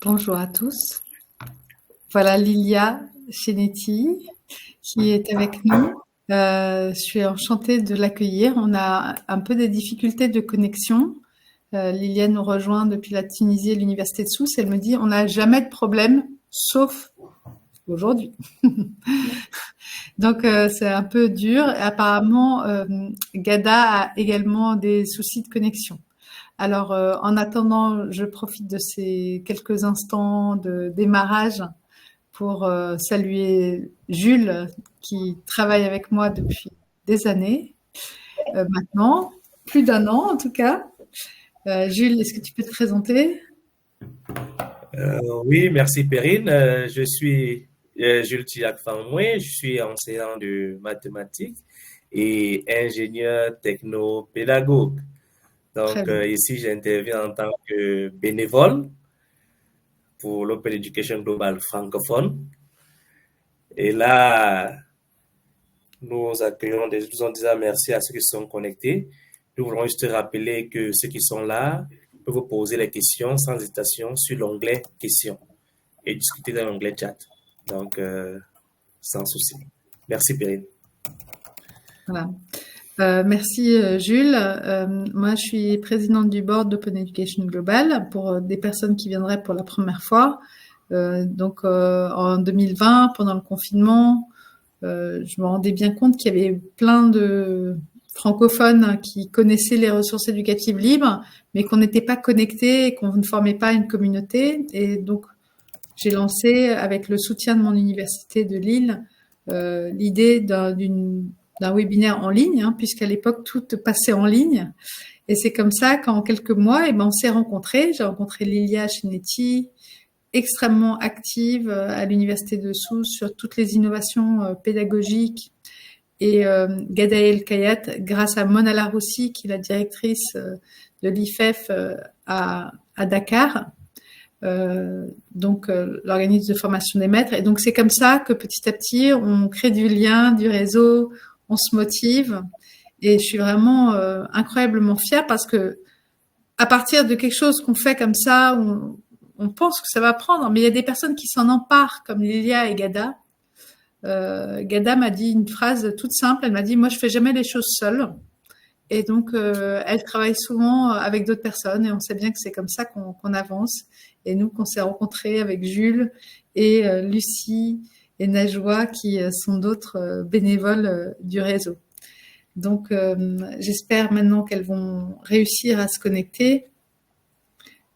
Bonjour à tous. Voilà Lilia Chenetti qui est avec nous. Je suis enchantée de l'accueillir. On a un peu des difficultés de connexion. Lilia nous rejoint depuis la Tunisie et l'Université de Sousse. Elle me dit on n'a jamais de problème, sauf aujourd'hui. Donc c'est un peu dur. Apparemment, Gada a également des soucis de connexion. Alors, en attendant, je profite de ces quelques instants de démarrage pour saluer Jules, qui travaille avec moi depuis des années, maintenant, plus d'1 an en tout cas. Jules, est-ce que tu peux te présenter? Oui, merci Perrine. Je suis Jules Tillac Famoué, je suis enseignant de mathématiques et ingénieur techno-pédagogue. Très Donc bien. ici, j'interviens en tant que bénévole pour l'Open Education Global francophone. Et là, nous accueillons, nous disons déjà merci à ceux qui sont connectés. Nous voulons juste rappeler que ceux qui sont là peuvent vous poser les questions sans hésitation sur l'onglet questions et discuter dans l'onglet chat. Donc, sans souci. Merci, Perrine. Voilà. Merci Jules. Moi, je suis présidente du board d'Open Education Global pour des personnes qui viendraient pour la première fois. Donc, en 2020, pendant le confinement, je me rendais bien compte qu'il y avait plein de francophones qui connaissaient les ressources éducatives libres, mais qu'on n'était pas connectés et qu'on ne formait pas une communauté. Et donc, j'ai lancé, avec le soutien de mon université de Lille, l'idée d'un webinaire en ligne, hein, puisqu'à l'époque, tout passait en ligne. Et c'est comme ça qu'en quelques mois, on s'est rencontrés. J'ai rencontré Lilia Chenetti, extrêmement active à l'Université de Sousse sur toutes les innovations pédagogiques, et Gada El Kayat, grâce à Mona Laroussi, qui est la directrice de l'IFEF à Dakar, donc l'organisme de formation des maîtres. Et donc c'est comme ça que petit à petit, on crée du lien, du réseau, on se motive. Et je suis vraiment incroyablement fière parce que à partir de quelque chose qu'on fait comme ça, on pense que ça va prendre, mais il y a des personnes qui s'en emparent, comme Lilia et Gada. Gada m'a dit une phrase toute simple, elle m'a dit « Moi, je fais jamais les choses seule ». Et donc, elle travaille souvent avec d'autres personnes et on sait bien que c'est comme ça qu'on avance. Et nous, qu'on s'est rencontrés avec Jules et Lucie et Najwa, qui sont d'autres bénévoles du réseau. Donc, j'espère maintenant qu'elles vont réussir à se connecter.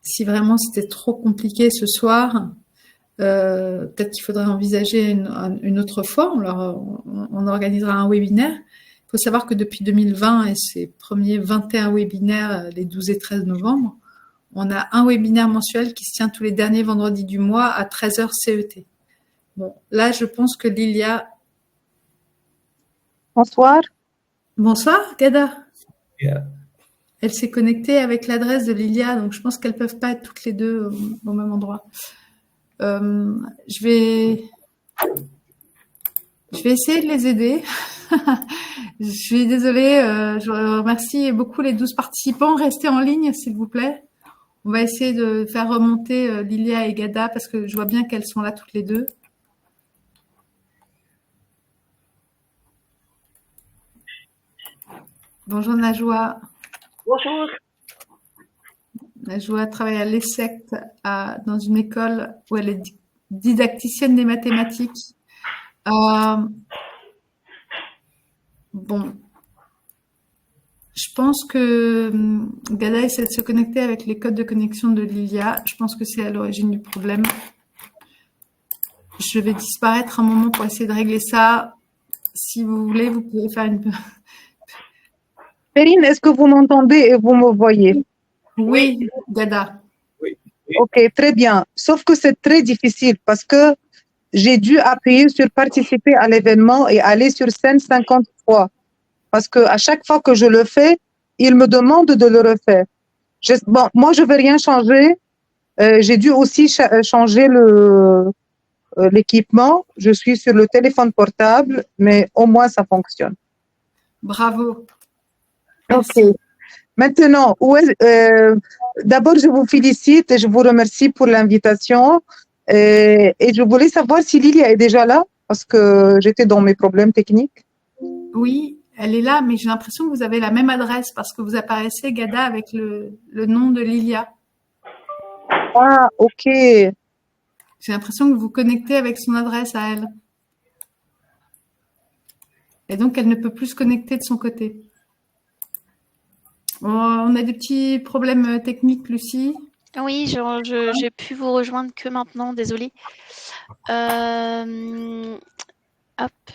Si vraiment c'était trop compliqué ce soir, peut-être qu'il faudrait envisager une autre fois. On organisera un webinaire. Il faut savoir que depuis 2020 et ces premiers 21 webinaires, les 12 et 13 novembre, on a un webinaire mensuel qui se tient tous les derniers vendredis du mois à 13h CET. Bon, là, je pense que Lilia... Bonsoir. Bonsoir, Gada. Yeah. Elle s'est connectée avec l'adresse de Lilia, donc je pense qu'elles ne peuvent pas être toutes les deux au même endroit. Je vais essayer de les aider. Je suis désolée, je remercie beaucoup les 12 participants. Restez en ligne, s'il vous plaît. On va essayer de faire remonter Lilia et Gada parce que je vois bien qu'elles sont là toutes les deux. Bonjour Najwa. Bonjour. Najwa travaille à l'ESSEC, dans une école où elle est didacticienne des mathématiques. Bon, je pense que Gada essaie de se connecter avec les codes de connexion de Lilia. Je pense que c'est à l'origine du problème. Je vais disparaître un moment pour essayer de régler ça. Si vous voulez, vous pouvez faire une... Perrine, est-ce que vous m'entendez et vous me voyez? Oui, Gada. Oui. Ok, très bien. Sauf que c'est très difficile parce que j'ai dû appuyer sur participer à l'événement et aller sur scène 50 fois. Parce que à chaque fois que je le fais, il me demande de le refaire. Bon, moi, je ne veux rien changer. J'ai dû aussi changer l'équipement. Je suis sur le téléphone portable, mais au moins ça fonctionne. Bravo. Merci. Ok. Maintenant, d'abord, je vous félicite et je vous remercie pour l'invitation. Et je voulais savoir si Lilia est déjà là, parce que j'étais dans mes problèmes techniques. Oui, elle est là, mais j'ai l'impression que vous avez la même adresse parce que vous apparaissez, Gada, avec le nom de Lilia. Ah, ok. J'ai l'impression que vous vous connectez avec son adresse à elle. Et donc, elle ne peut plus se connecter de son côté. On a des petits problèmes techniques, Lucie. Oui, j'ai pu vous rejoindre que maintenant, désolée. Hop,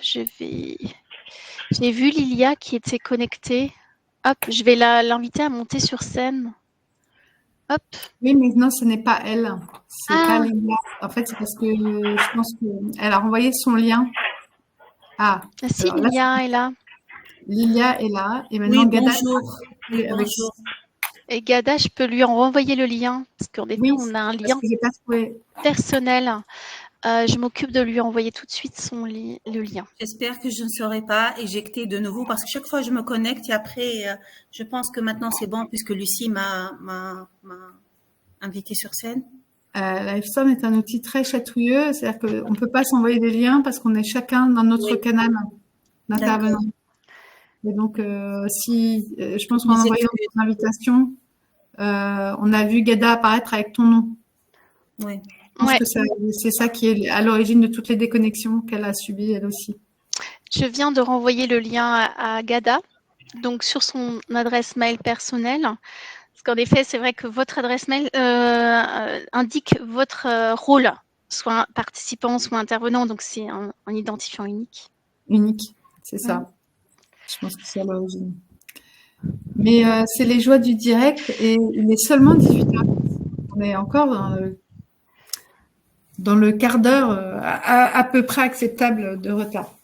j'ai vu Lilia qui était connectée. Hop, je vais l'inviter à monter sur scène. Hop. Oui, mais non, ce n'est pas elle. C'est pas Lilia. En fait, c'est parce que je pense qu'elle a renvoyé son lien. Ah, si, alors Lilia est là. Lilia est là. Et maintenant, Oui, Gada. bonjour. Bonjour. Et Gada, je peux lui en renvoyer le lien. Parce qu'en effet, on a un lien personnel. Je m'occupe de lui envoyer tout de suite le lien. J'espère que je ne serai pas éjectée de nouveau parce que chaque fois je me connecte et après, je pense que maintenant c'est bon puisque Lucie m'a invitée sur scène. Livestorm est un outil très chatouilleux, c'est-à-dire qu'on ne peut pas s'envoyer des liens parce qu'on est chacun dans notre canal d'intervenants. Et donc, je pense qu'en envoyant notre invitation, on a vu Gada apparaître avec ton nom. Oui. Je pense que c'est ça qui est à l'origine de toutes les déconnexions qu'elle a subies, elle aussi. Je viens de renvoyer le lien à Gada, donc sur son adresse mail personnelle. Parce qu'en effet, c'est vrai que votre adresse mail indique votre rôle, soit participant, soit intervenant, donc c'est un identifiant unique. Unique, c'est ça. Je pense que c'est à l'origine. Mais c'est les joies du direct et il est seulement 18h. On est encore dans le quart d'heure à peu près acceptable de retard.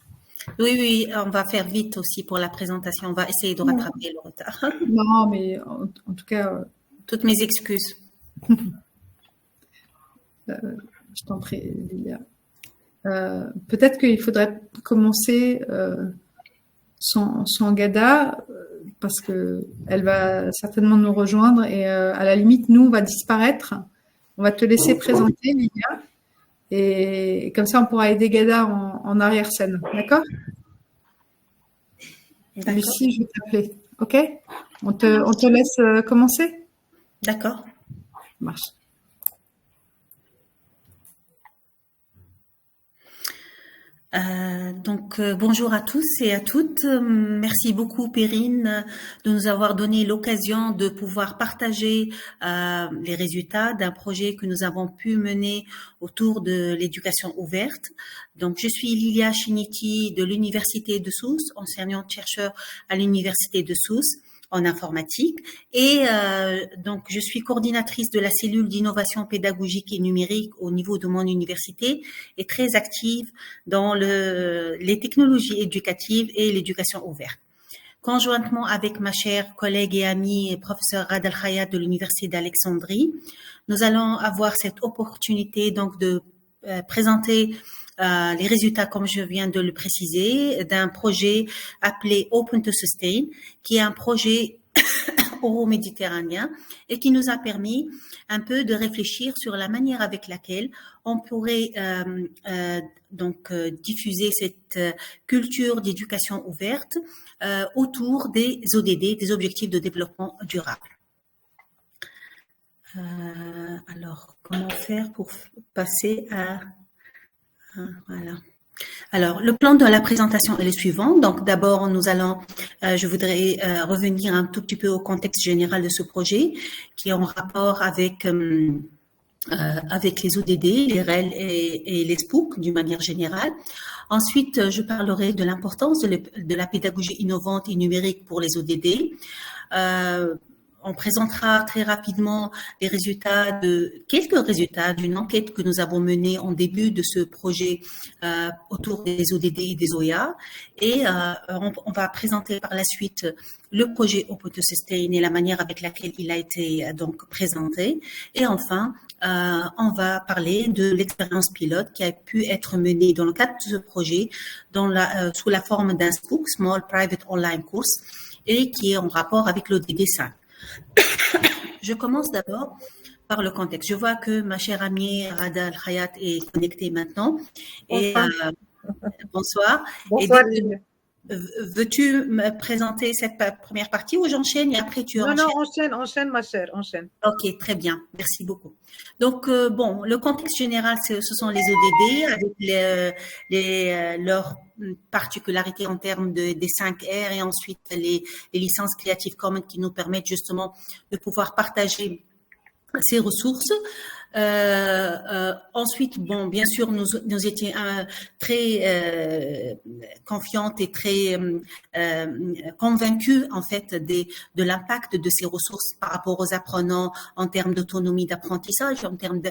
Oui, on va faire vite aussi pour la présentation. On va essayer de rattraper le retard. Non, mais en tout cas... Toutes mes excuses. Je t'en prie, Lilia. Peut-être qu'il faudrait commencer sans Gada, parce qu'elle va certainement nous rejoindre et à la limite, nous, on va disparaître. On va te laisser présenter, Lilia. Et comme ça, on pourra aider Gada en arrière-scène. D'accord? Lucie, je vais t'appeler. OK? On te laisse commencer? D'accord. Ça marche. Bonjour à tous et à toutes. Merci beaucoup Perrine de nous avoir donné l'occasion de pouvoir partager les résultats d'un projet que nous avons pu mener autour de l'éducation ouverte. Donc je suis Lilia Chiniti de l'Université de Sousse, enseignante-chercheur à l'Université de Sousse en informatique et donc je suis coordinatrice de la cellule d'innovation pédagogique et numérique au niveau de mon université et très active dans les technologies éducatives et l'éducation ouverte. Conjointement avec ma chère collègue et amie professeure Rad Al-Khayat de l'Université d'Alexandrie, nous allons avoir cette opportunité donc de présenter les résultats, comme je viens de le préciser, d'un projet appelé Open to Sustain, qui est un projet euro-méditerranéen et qui nous a permis un peu de réfléchir sur la manière avec laquelle on pourrait diffuser cette culture d'éducation ouverte autour des ODD, des objectifs de développement durable. Alors, comment faire pour passer à... Voilà. Alors, le plan de la présentation est le suivant. Donc, d'abord, je voudrais revenir un tout petit peu au contexte général de ce projet, qui est en rapport avec les ODD, les REL et les SPOOC d'une manière générale. Ensuite, je parlerai de l'importance de la pédagogie innovante et numérique pour les ODD. On présentera très rapidement quelques résultats d'une enquête que nous avons menée en début de ce projet autour des ODD et des OEA. Et on va présenter par la suite le projet Open to Sustain et la manière avec laquelle il a été donc présenté. Et enfin, on va parler de l'expérience pilote qui a pu être menée dans le cadre de ce projet sous la forme d'un SPOOC, Small Private Online Course, et qui est en rapport avec l'ODD 5. Je commence d'abord par le contexte. Je vois que ma chère amie Rada Al-Hayat est connectée maintenant. Et bonsoir. Bonsoir. Veux-tu me présenter cette première partie ou j'enchaîne et après tu enchaînes? Non, enchaîne ma chère, enchaîne. Ok, très bien, merci beaucoup. Donc, bon, le contexte général, ce sont les ODD avec leurs particularités en termes des 5 R et ensuite les licences Creative Commons qui nous permettent justement de pouvoir partager ces ressources. Ensuite, bon, bien sûr, nous étions très confiantes et très convaincus en fait de l'impact de ces ressources par rapport aux apprenants en termes d'autonomie d'apprentissage, en termes de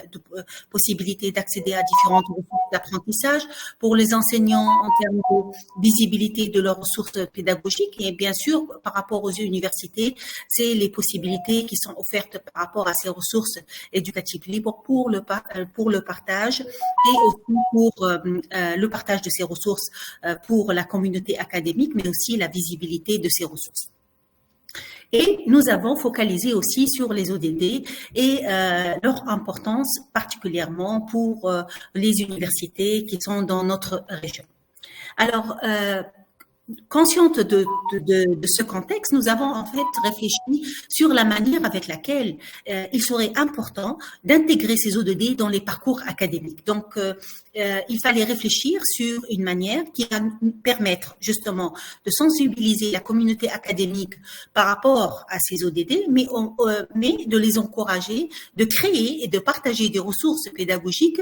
possibilité d'accéder à différentes ressources d'apprentissage, pour les enseignants en termes de visibilité de leurs ressources pédagogiques et bien sûr par rapport aux universités, c'est les possibilités qui sont offertes par rapport à ces ressources éducatives libres pour le partage et aussi pour le partage de ces ressources pour la communauté académique, mais aussi la visibilité de ces ressources. Et nous avons focalisé aussi sur les ODD et leur importance particulièrement pour les universités qui sont dans notre région. Alors, consciente de ce contexte, nous avons en fait réfléchi sur la manière avec laquelle il serait important d'intégrer ces ODD dans les parcours académiques. Donc, il fallait réfléchir sur une manière qui va nous permettre justement de sensibiliser la communauté académique par rapport à ces ODD, mais de les encourager, de créer et de partager des ressources pédagogiques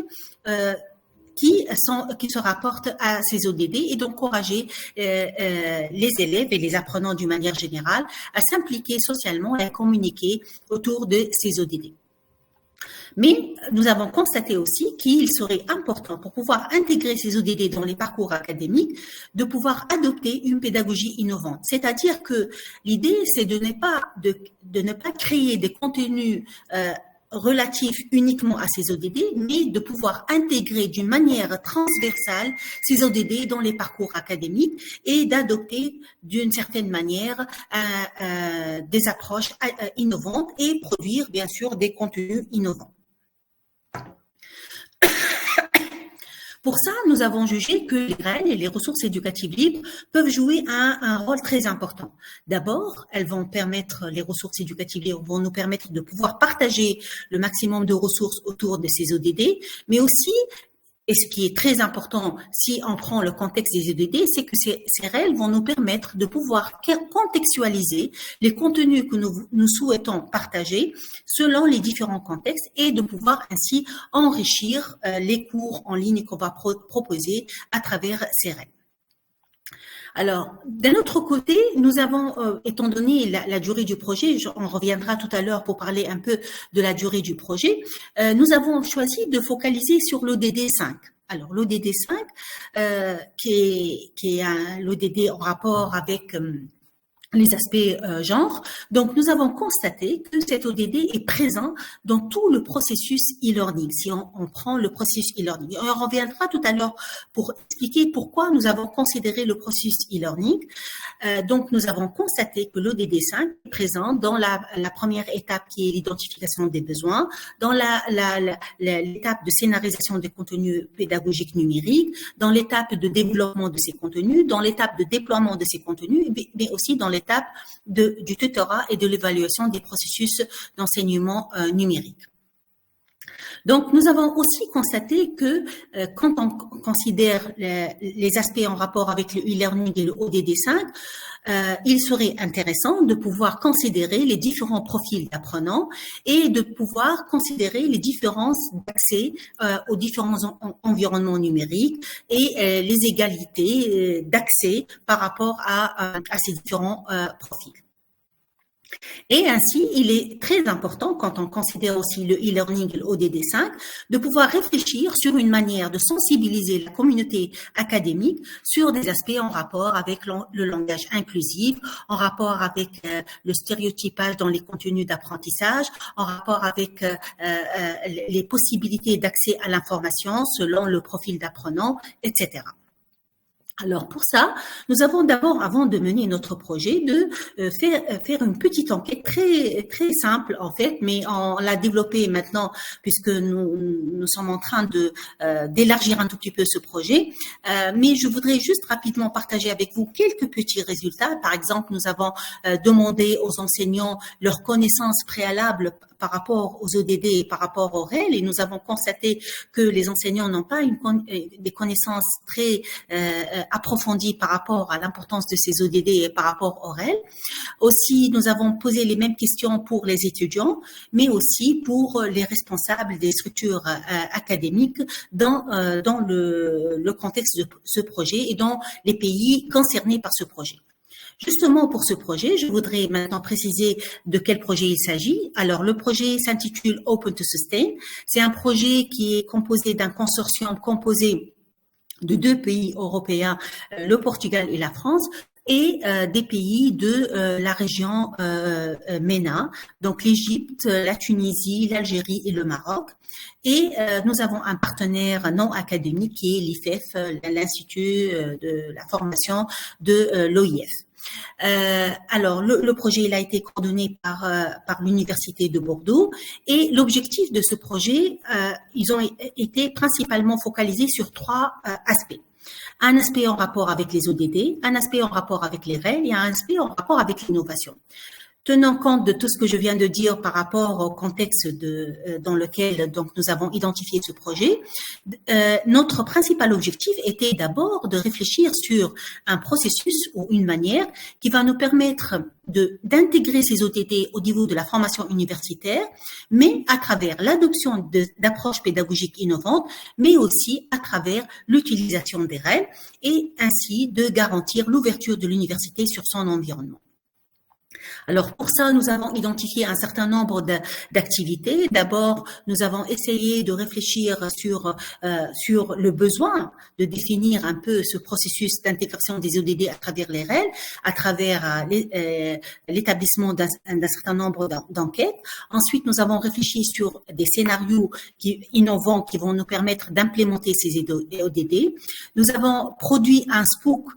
qui se rapportent à ces ODD et d'encourager les élèves et les apprenants d'une manière générale à s'impliquer socialement et à communiquer autour de ces ODD. Mais nous avons constaté aussi qu'il serait important pour pouvoir intégrer ces ODD dans les parcours académiques de pouvoir adopter une pédagogie innovante. C'est-à-dire que l'idée, c'est de ne pas créer des contenus relatifs uniquement à ces ODD, mais de pouvoir intégrer d'une manière transversale ces ODD dans les parcours académiques et d'adopter d'une certaine manière des approches innovantes et produire bien sûr des contenus innovants. Pour ça, nous avons jugé que les REL et les ressources éducatives libres peuvent jouer un rôle très important. D'abord, les ressources éducatives libres vont nous permettre de pouvoir partager le maximum de ressources autour de ces ODD, mais aussi, et ce qui est très important si on prend le contexte des ODD, c'est que ces REL vont nous permettre de pouvoir contextualiser les contenus que nous souhaitons partager selon les différents contextes et de pouvoir ainsi enrichir les cours en ligne qu'on va proposer à travers ces REL. Alors, d'un autre côté, nous avons, étant donné la durée du projet, on reviendra tout à l'heure pour parler un peu de la durée du projet, nous avons choisi de focaliser sur l'ODD 5. Alors, l'ODD 5, qui est l'ODD en rapport avec les aspects genre. Donc, nous avons constaté que cet ODD est présent dans tout le processus e-learning. Si on prend le processus e-learning, on reviendra tout à l'heure pour expliquer pourquoi nous avons considéré le processus e-learning. Donc, nous avons constaté que l'ODD 5 est présent dans la première étape qui est l'identification des besoins, dans l'étape de scénarisation des contenus pédagogiques numériques, dans l'étape de développement de ces contenus, dans l'étape de déploiement de ces contenus, mais aussi dans l'étape du tutorat et de l'évaluation des processus d'enseignement numérique. Donc, nous avons aussi constaté que quand on considère les aspects en rapport avec le e-learning et le ODD 5, il serait intéressant de pouvoir considérer les différents profils d'apprenants et de pouvoir considérer les différences d'accès aux différents environnements numériques et les égalités d'accès par rapport à ces différents profils. Et ainsi, il est très important, quand on considère aussi le e-learning et le ODD 5, de pouvoir réfléchir sur une manière de sensibiliser la communauté académique sur des aspects en rapport avec le langage inclusif, en rapport avec le stéréotypage dans les contenus d'apprentissage, en rapport avec les possibilités d'accès à l'information selon le profil d'apprenant, etc. Alors pour ça, nous avons d'abord, avant de mener notre projet, de faire une petite enquête très simple en fait, mais on l'a développée maintenant puisque nous sommes en train d'élargir un tout petit peu ce projet. Mais je voudrais juste rapidement partager avec vous quelques petits résultats. Par exemple, nous avons demandé aux enseignants leurs connaissances préalables par rapport aux ODD et par rapport au REL, et nous avons constaté que les enseignants n'ont pas des connaissances très approfondies par rapport à l'importance de ces ODD et par rapport au REL. Aussi, nous avons posé les mêmes questions pour les étudiants, mais aussi pour les responsables des structures académiques dans le contexte de ce projet et dans les pays concernés par ce projet. Justement, pour ce projet, je voudrais maintenant préciser de quel projet il s'agit. Alors, le projet s'intitule Open to Sustain. C'est un projet qui est composé d'un consortium composé de 2 pays européens, le Portugal et la France, et des pays de la région MENA, donc l'Égypte, la Tunisie, l'Algérie et le Maroc. Et nous avons un partenaire non académique qui est l'IFEF, l'Institut de la formation de l'OIF. Alors, le projet il a été coordonné par l'Université de Bordeaux et l'objectif de ce projet, ils ont été principalement focalisés sur 3 aspects. Un aspect en rapport avec les ODD, un aspect en rapport avec les REL et un aspect en rapport avec l'innovation. Tenant compte de tout ce que je viens de dire par rapport au contexte dans lequel donc nous avons identifié ce projet, notre principal objectif était d'abord de réfléchir sur un processus ou une manière qui va nous permettre d'intégrer ces ODD au niveau de la formation universitaire, mais à travers l'adoption d'approches pédagogiques innovantes, mais aussi à travers l'utilisation des REL et ainsi de garantir l'ouverture de l'université sur son environnement. Alors pour ça, nous avons identifié un certain nombre d'activités. D'abord, nous avons essayé de réfléchir sur le besoin de définir un peu ce processus d'intégration des ODD à travers les REL, à travers l'établissement d'un certain nombre d'enquêtes. Ensuite, nous avons réfléchi sur des scénarios innovants qui vont nous permettre d'implémenter ces ODD. Nous avons produit un SPOOC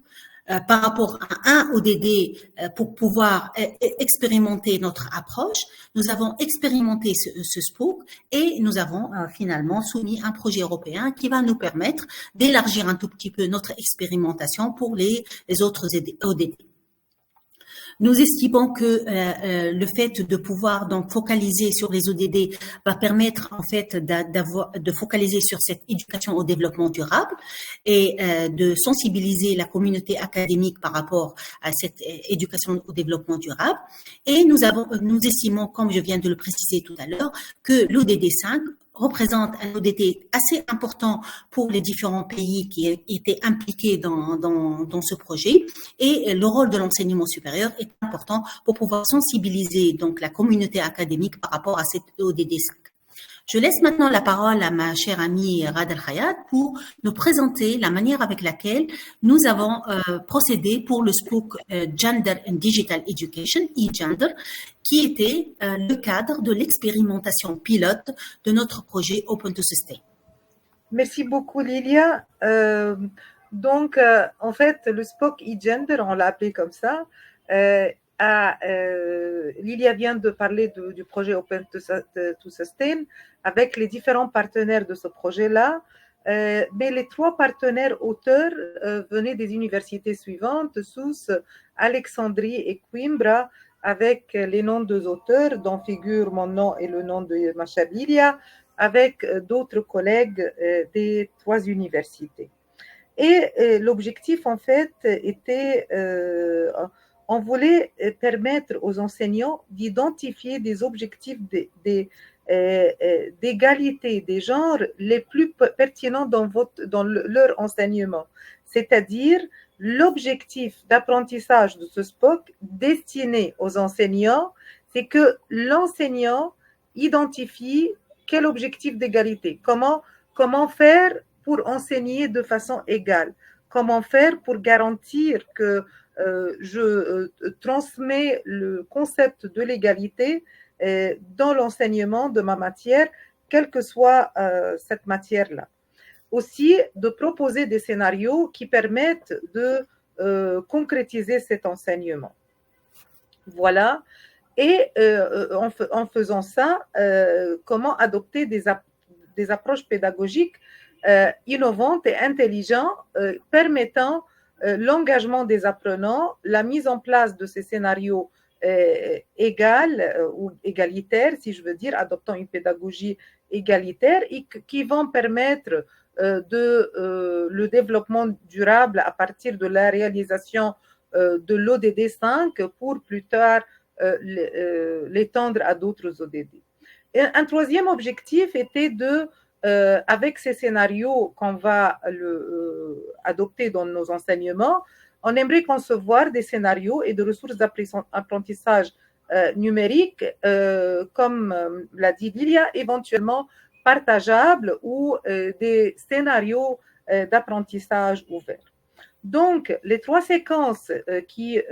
par rapport à un ODD pour pouvoir expérimenter notre approche. Nous avons expérimenté ce SPOOC et nous avons finalement soumis un projet européen qui va nous permettre d'élargir un tout petit peu notre expérimentation pour les autres ODD. Nous estimons que le fait de pouvoir donc focaliser sur les ODD va permettre en fait de focaliser sur cette éducation au développement durable et de sensibiliser la communauté académique par rapport à cette éducation au développement durable. Et nous estimons, comme je viens de le préciser tout à l'heure, que l'ODD 5 représente un ODD assez important pour les différents pays qui étaient impliqués dans ce projet et le rôle de l'enseignement supérieur est important pour pouvoir sensibiliser donc la communauté académique par rapport à cet ODD 5. Je laisse maintenant la parole à ma chère amie Rad Al-Hayat pour nous présenter la manière avec laquelle nous avons procédé pour le SPOOC Gender and Digital Education, e-Gender, qui était le cadre de l'expérimentation pilote de notre projet Open to Sustain. Merci beaucoup Lilia. En fait, le SPOOC e-Gender, on l'a appelé comme ça, Lilia vient de parler du projet Open to Sustain avec les différents partenaires de ce projet-là, mais les 3 partenaires auteurs venaient des universités suivantes, Sousse, Alexandrie et Coimbra, avec les noms des auteurs dont figure mon nom et le nom de ma chère Lilia, avec d'autres collègues des 3 universités. Et l'objectif, en fait, était... on voulait permettre aux enseignants d'identifier des objectifs d'égalité des genres les plus pertinents dans leur enseignement. C'est-à-dire l'objectif d'apprentissage de ce SPOOC destiné aux enseignants, c'est que l'enseignant identifie quel objectif d'égalité, comment faire pour enseigner de façon égale, comment faire pour garantir que je transmets le concept de l'égalité dans l'enseignement de ma matière, quelle que soit cette matière-là. aussi de proposer des scénarios qui permettent de concrétiser cet enseignement. Voilà. Et en faisant ça, comment adopter des approches pédagogiques innovantes et intelligentes permettant l'engagement des apprenants, la mise en place de ces scénarios ou égalitaires, si je veux dire, adoptant une pédagogie égalitaire et qui vont permettre le développement durable à partir de la réalisation de l'ODD 5 pour plus tard l'étendre à d'autres ODD. Et un troisième objectif était avec ces scénarios qu'on va adopter dans nos enseignements, on aimerait concevoir des scénarios et des ressources d'apprentissage numérique, comme l'a dit Lilia, éventuellement partageables ou des scénarios d'apprentissage ouverts. Donc, les trois séquences que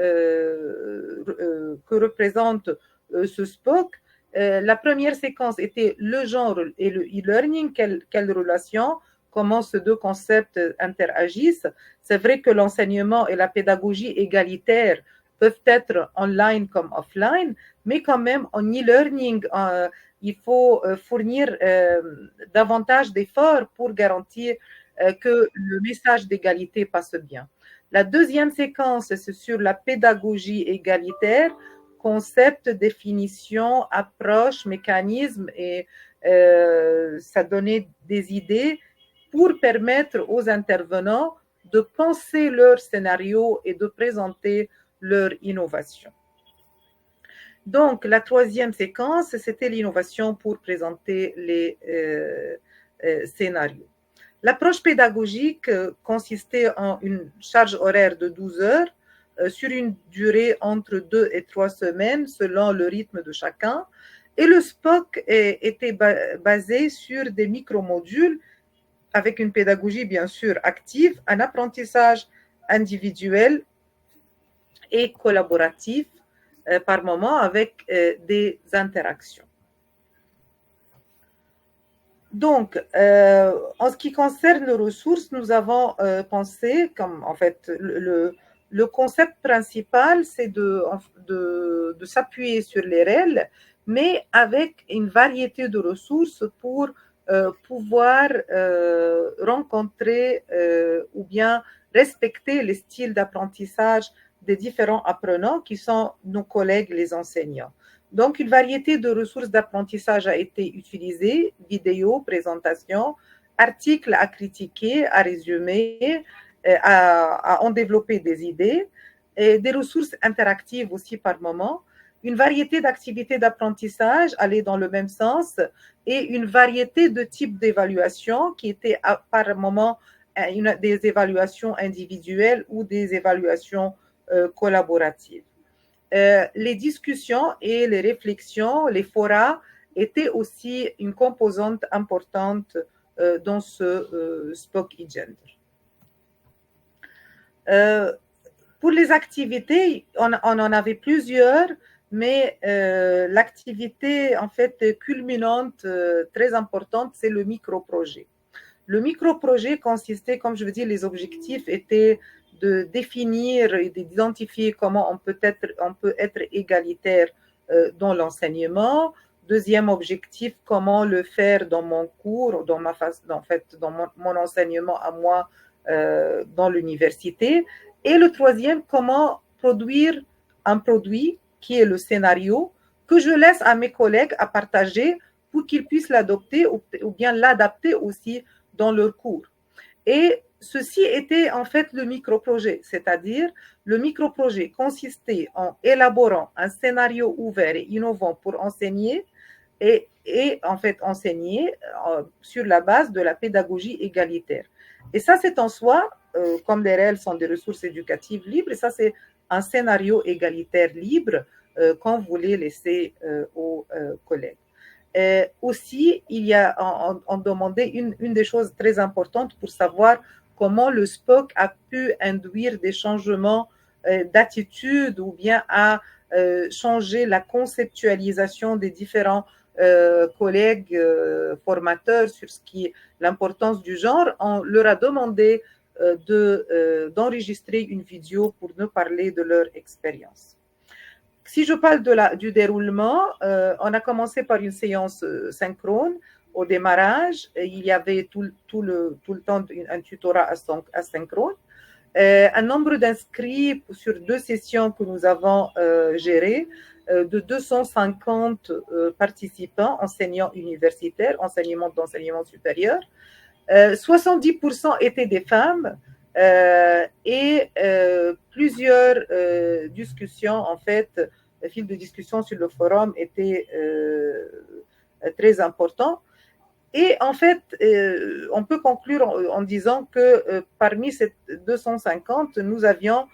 représente ce SPOC, la première séquence était le genre et le e-learning, quelle relation, comment ces deux concepts interagissent. C'est vrai que l'enseignement et la pédagogie égalitaire peuvent être online comme offline, mais quand même en e-learning, il faut fournir davantage d'efforts pour garantir que le message d'égalité passe bien. La deuxième séquence, c'est sur la pédagogie égalitaire, concept, définition, approche, mécanisme, et ça donnait des idées pour permettre aux intervenants de penser leur scénario et de présenter leur innovation. Donc, la troisième séquence, c'était l'innovation pour présenter les scénarios. L'approche pédagogique consistait en une charge horaire de 12 heures sur une durée entre 2 et 3 semaines selon le rythme de chacun. Et le SPOC était basé sur des micro-modules avec une pédagogie bien sûr active, un apprentissage individuel et collaboratif par moment avec des interactions. Donc, en ce qui concerne les ressources, nous avons pensé, comme en fait, le concept principal, c'est de s'appuyer sur les REL, mais avec une variété de ressources pour pouvoir rencontrer ou bien respecter les styles d'apprentissage des différents apprenants qui sont nos collègues, les enseignants. Donc, une variété de ressources d'apprentissage a été utilisée, vidéos, présentations, articles à critiquer, à résumer, à en développer des idées, et des ressources interactives aussi par moment, une variété d'activités d'apprentissage allaient dans le même sens et une variété de types d'évaluations qui étaient par moment des évaluations individuelles ou des évaluations collaboratives. Les discussions et les réflexions, les forats étaient aussi une composante importante dans ce SPOC e-Gender. Pour les activités, on en avait plusieurs, mais l'activité en fait culminante très importante, c'est le micro-projet. Le micro-projet consistait, comme je veux dire, les objectifs étaient de définir et d'identifier comment on peut être égalitaire dans l'enseignement. Deuxième objectif, comment le faire dans mon cours, dans mon enseignement à moi dans l'université. Et le troisième, comment produire un produit qui est le scénario que je laisse à mes collègues à partager pour qu'ils puissent l'adopter ou bien l'adapter aussi dans leur cours. Et ceci était en fait le micro-projet, c'est-à-dire le micro-projet consistait en élaborant un scénario ouvert et innovant pour enseigner et en fait enseigner sur la base de la pédagogie égalitaire. Et ça, c'est en soi, comme les REL sont des ressources éducatives libres, et ça, c'est un scénario égalitaire libre qu'on voulait laisser aux collègues. Aussi, on demandait une des choses très importantes pour savoir comment le SPOC a pu induire des changements d'attitude ou bien à changer la conceptualisation des différents collègues formateurs sur l'importance du genre, on leur a demandé d'enregistrer une vidéo pour nous parler de leur expérience. Si je parle du déroulement, on a commencé par une séance synchrone. Au démarrage, il y avait tout le temps un tutorat asynchrone. Un nombre d'inscrits sur 2 sessions que nous avons gérées, de 250 participants, enseignants universitaires, d'enseignement supérieur. 70% étaient des femmes et plusieurs discussions, en fait, le fil de discussion sur le forum était très important. Et en fait, on peut conclure en disant que parmi ces 250, nous avions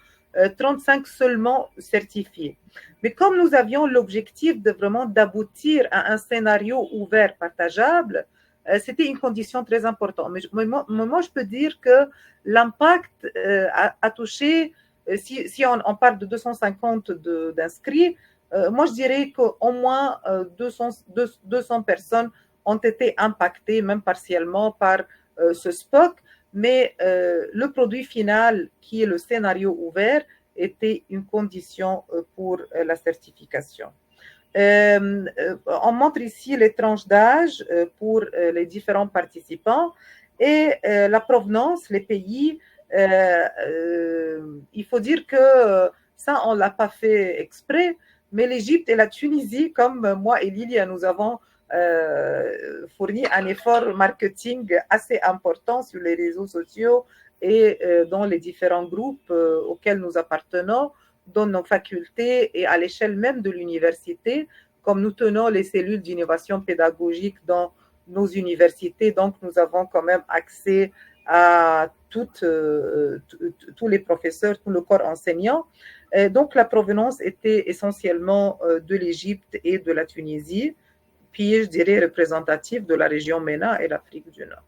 35 seulement certifiés. Mais comme nous avions l'objectif d'aboutir à un scénario ouvert, partageable, c'était une condition très importante. Mais moi, je peux dire que l'impact a touché, si on parle de 250 d'inscrits, moi, je dirais qu'au moins 200 personnes ont été impactés, même partiellement, par ce SPOC, mais le produit final, qui est le scénario ouvert, était une condition pour la certification. On montre ici les tranches d'âge pour les différents participants et la provenance, les pays. Il faut dire que ça, on ne l'a pas fait exprès, mais l'Égypte et la Tunisie, comme moi et Lilia, nous avons fourni un effort marketing assez important sur les réseaux sociaux et dans les différents groupes auxquels nous appartenons, dans nos facultés et à l'échelle même de l'université, comme nous tenons les cellules d'innovation pédagogique dans nos universités, donc nous avons quand même accès à tous les professeurs, tout le corps enseignant. Donc la provenance était essentiellement de l'Égypte et de la Tunisie, puis je dirais représentative de la région MENA et l'Afrique du Nord.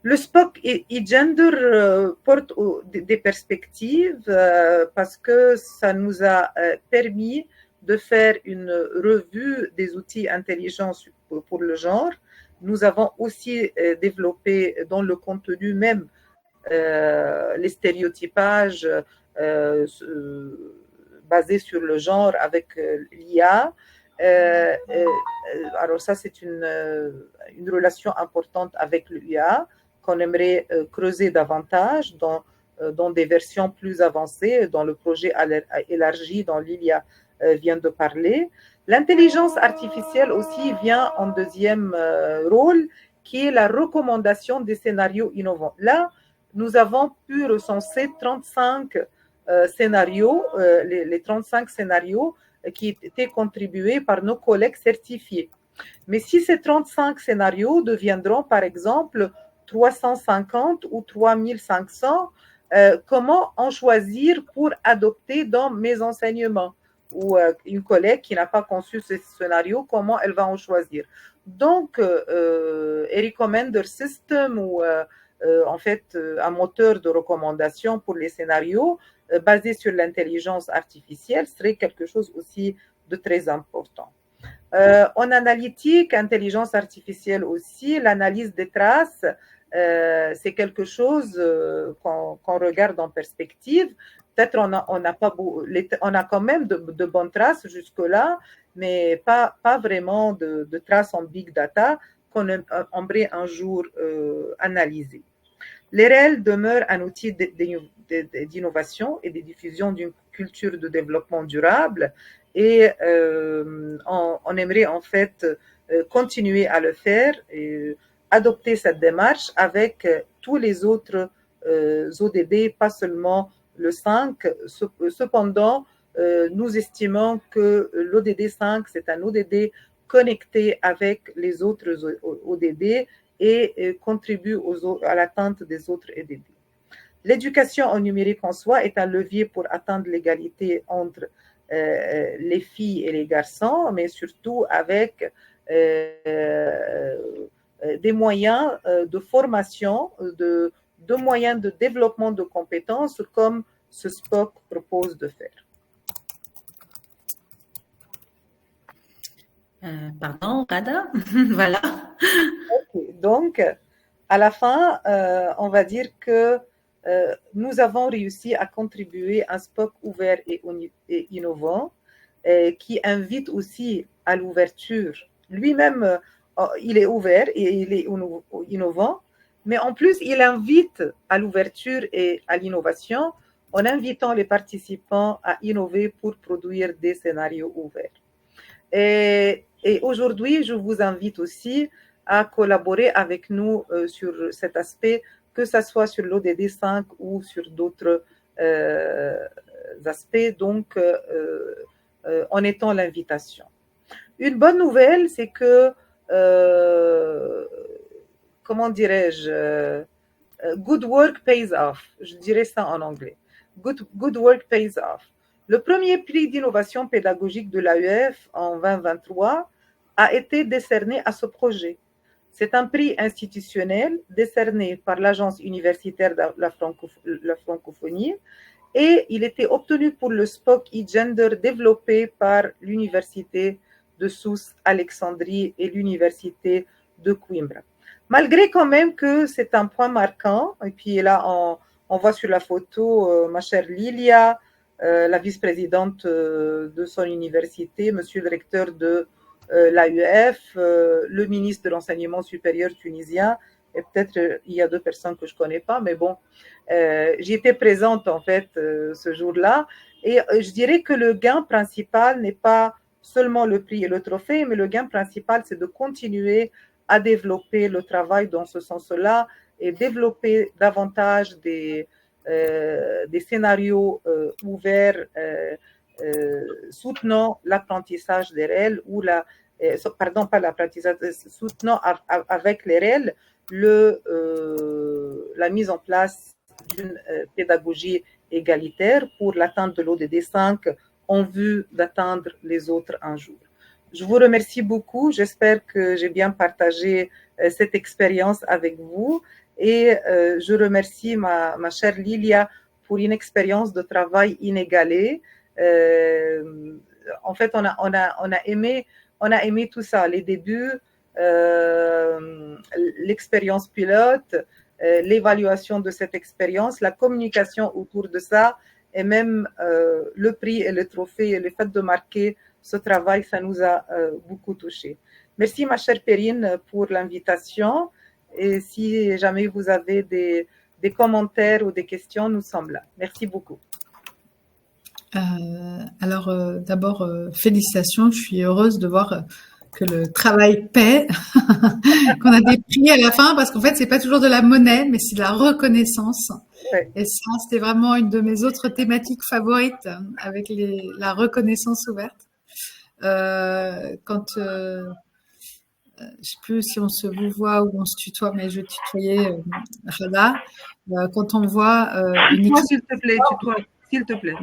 Le SPOC e-Gender porte des perspectives parce que ça nous a permis de faire une revue des outils intelligents pour le genre. Nous avons aussi développé dans le contenu même les stéréotypages basés sur le genre avec l'IA. Alors ça, c'est une relation importante avec l'IA qu'on aimerait creuser davantage dans des versions plus avancées, dans le projet élargi dont Lilia vient de parler. L'intelligence artificielle aussi vient en deuxième rôle, qui est la recommandation des scénarios innovants. Là, nous avons pu recenser 35 scénarios, les 35 scénarios qui étaient contribués par nos collègues certifiés. Mais si ces 35 scénarios deviendront, par exemple, 350 ou 3500, comment en choisir pour adopter dans mes enseignements? Ou une collègue qui n'a pas conçu ce scénario, comment elle va en choisir? Donc, a recommender system ou en fait un moteur de recommandation pour les scénarios basé sur l'intelligence artificielle serait quelque chose aussi de très important. En analytique, intelligence artificielle aussi, l'analyse des traces, c'est quelque chose qu'on regarde en perspective. Peut-être on a quand même de bonnes traces jusque-là, mais pas vraiment de traces en big data qu'on aimerait un jour analyser. Les REL demeurent un outil d'innovation et de diffusion d'une culture de développement durable et on aimerait en fait continuer à le faire et adopter cette démarche avec tous les autres ODD, pas seulement le 5. Cependant, nous estimons que l'ODD 5, c'est un ODD connecté avec les autres ODD et contribue à l'atteinte des autres ODD. L'éducation au numérique en soi est un levier pour atteindre l'égalité entre les filles et les garçons, mais surtout avec des moyens de formation, de moyens de développement de compétences comme ce SPOC propose de faire. Pardon, Rada. Voilà. Ok. Donc, à la fin, on va dire que nous avons réussi à contribuer à un SPOC ouvert et innovant qui invite aussi à l'ouverture. Lui-même, il est ouvert et il est innovant, mais en plus, il invite à l'ouverture et à l'innovation en invitant les participants à innover pour produire des scénarios ouverts. Et aujourd'hui, je vous invite aussi à collaborer avec nous sur cet aspect, que ce soit sur l'ODD 5 ou sur d'autres aspects, donc en étant l'invitation. Une bonne nouvelle, c'est que, comment dirais-je, good work pays off. Je dirais ça en anglais. Good work pays off. Le premier prix d'innovation pédagogique de l'AEF en 2023 a été décerné à ce projet. C'est un prix institutionnel décerné par l'Agence universitaire de la francophonie et il était obtenu pour le SPOC e-Gender développé par l'Université de Sousse Alexandrie et l'Université de Coimbra. Malgré quand même que c'est un point marquant, et puis là on voit sur la photo ma chère Lilia, la vice-présidente de son université, monsieur le recteur de l'AEF, le ministre de l'enseignement supérieur tunisien, et peut-être il y a deux personnes que je ne connais pas, mais bon, j'y étais présente en fait ce jour-là, et je dirais que le gain principal n'est pas seulement le prix et le trophée, mais le gain principal, c'est de continuer à développer le travail dans ce sens-là et développer davantage des scénarios ouverts soutenant l'apprentissage des réels ou pardon, pas l'apprentissage, soutenant avec les réels la mise en place d'une pédagogie égalitaire pour l'atteinte de l'ODD 5 en vue d'atteindre les autres un jour. Je vous remercie beaucoup. J'espère que j'ai bien partagé cette expérience avec vous et je remercie ma chère Lilia pour une expérience de travail inégalée. En fait, on a aimé tout ça, les débuts, l'expérience pilote, l'évaluation de cette expérience, la communication autour de ça et même le prix et le trophée et le fait de marquer ce travail, ça nous a beaucoup touché. Merci ma chère Perrine pour l'invitation et si jamais vous avez des commentaires ou des questions, nous sommes là. Merci beaucoup. Alors d'abord, félicitations, je suis heureuse de voir que le travail paie, qu'on a des prix à la fin, parce qu'en fait, c'est pas toujours de la monnaie, mais c'est de la reconnaissance. Ouais. Et ça, c'était vraiment une de mes autres thématiques favorites, avec la reconnaissance ouverte. Quand, je sais plus si on se vous voit ou on se tutoie, mais je tutoyais Rada. Quand on voit une équipe... S'il te plaît, tutoie, s'il te plaît.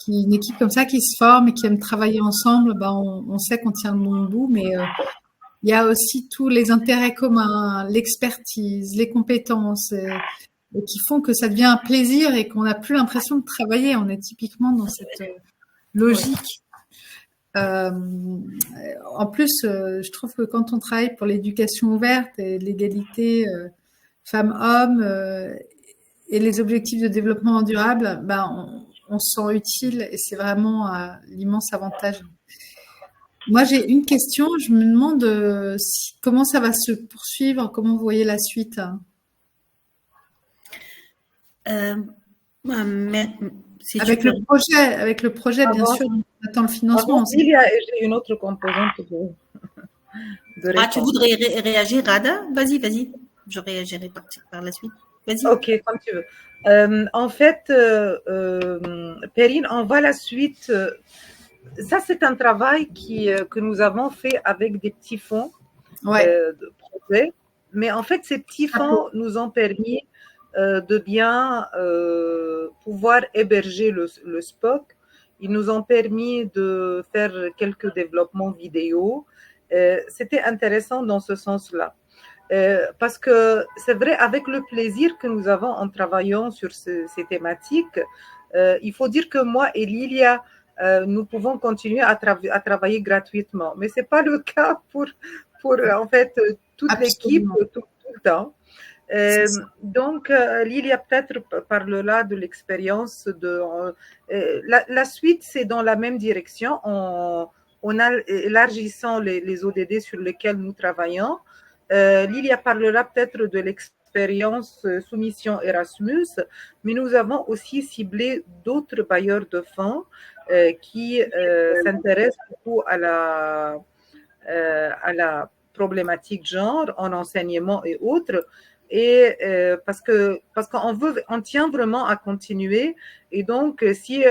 Une équipe comme ça qui se forme et qui aime travailler ensemble, ben on sait qu'on tient le bon bout, mais il y a aussi tous les intérêts communs, l'expertise, les compétences et qui font que ça devient un plaisir et qu'on n'a plus l'impression de travailler. On est typiquement dans cette logique. En plus, je trouve que quand on travaille pour l'éducation ouverte et l'égalité femmes-hommes et les objectifs de développement durable, ben on se sent utile et c'est vraiment l'immense avantage. Moi, j'ai une question. Je me demande comment ça va se poursuivre, comment vous voyez la suite. Si avec le projet, bien sûr, on attend le financement. Il y a une autre composante de réponse. Tu voudrais réagir, Rada? Vas-y. Je réagirai par la suite. Vas-y. Ok, comme tu veux. En fait, Perrine, on voit la suite. Ça, c'est un travail que nous avons fait avec des petits fonds de projet. Mais en fait, ces petits fonds nous ont permis de bien pouvoir héberger le SPOC. Ils nous ont permis de faire quelques développements vidéo. C'était intéressant dans ce sens-là. Parce que c'est vrai, avec le plaisir que nous avons en travaillant sur ces thématiques, il faut dire que moi et Lilia, nous pouvons continuer à travailler gratuitement. Mais ce n'est pas le cas pour en fait, toute l'équipe tout le temps. Donc, Lilia peut-être parlera de l'expérience la suite, c'est dans la même direction. On a élargissant les ODD sur lesquels nous travaillons. Lilia parlera peut-être de l'expérience soumission Erasmus, mais nous avons aussi ciblé d'autres bailleurs de fonds qui s'intéressent beaucoup à la problématique genre en enseignement et autres. Et parce qu'on tient vraiment à continuer. Et donc, si,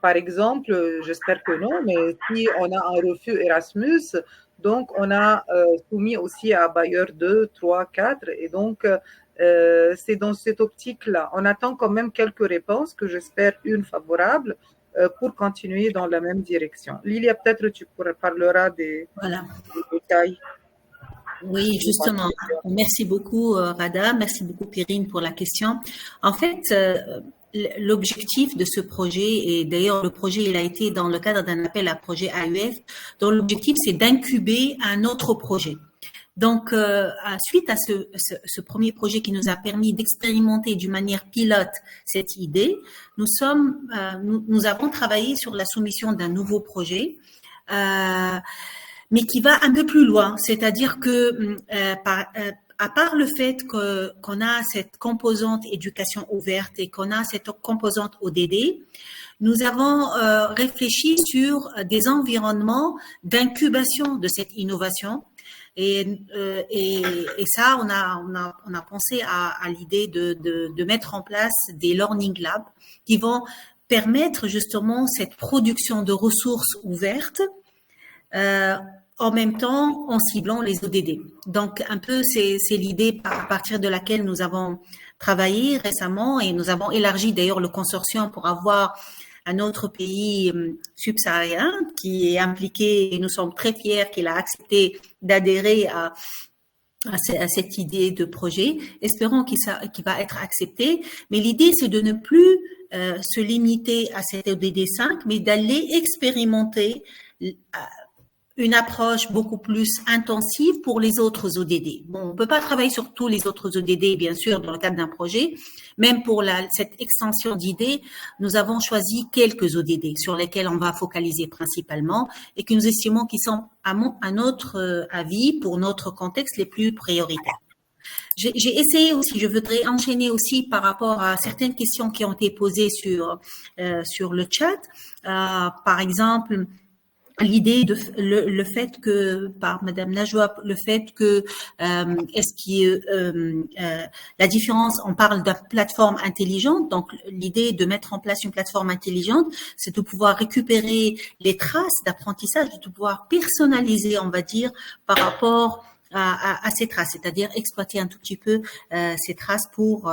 par exemple, j'espère que non, mais si on a un refus Erasmus, donc on a soumis aussi à bailleur 2, 3, 4. Et donc, c'est dans cette optique-là. On attend quand même quelques réponses, que j'espère une favorable, pour continuer dans la même direction. Lilia, peut-être tu parleras des détails. Oui, justement. Merci beaucoup, Rada. Merci beaucoup, Perrine, pour la question. En fait, l'objectif de ce projet, et d'ailleurs le projet il a été dans le cadre d'un appel à projet AUF, dont l'objectif c'est d'incuber un autre projet. Donc, suite à ce premier projet qui nous a permis d'expérimenter d'une manière pilote cette idée, nous avons travaillé sur la soumission d'un nouveau projet, mais qui va un peu plus loin. C'est-à-dire que, à part le fait qu'on a cette composante éducation ouverte et qu'on a cette composante ODD, nous avons réfléchi sur des environnements d'incubation de cette innovation. Et ça, on a pensé à l'idée de mettre en place des learning labs qui vont permettre justement cette production de ressources ouvertes en même temps en ciblant les ODD. Donc un peu c'est l'idée à partir de laquelle nous avons travaillé récemment, et nous avons élargi d'ailleurs le consortium pour avoir un autre pays subsaharien qui est impliqué, et nous sommes très fiers qu'il a accepté d'adhérer à cette idée de projet. Espérons qu'il va être accepté. Mais l'idée, c'est de ne plus se limiter à cet ODD 5, mais d'aller expérimenter une approche beaucoup plus intensive pour les autres ODD. Bon, on peut pas travailler sur tous les autres ODD, bien sûr, dans le cadre d'un projet. Même pour cette extension d'idées, nous avons choisi quelques ODD sur lesquels on va focaliser principalement et que nous estimons qui sont, à notre avis, pour notre contexte, les plus prioritaires. J'ai essayé aussi, je voudrais enchaîner aussi par rapport à certaines questions qui ont été posées sur le chat. Par exemple, l'idée le fait que par Madame Najwa, le fait que la différence, on parle d'une plateforme intelligente, donc l'idée de mettre en place une plateforme intelligente, c'est de pouvoir récupérer les traces d'apprentissage, de pouvoir personnaliser, on va dire, par rapport à ces traces, c'est-à-dire exploiter un tout petit peu ces traces pour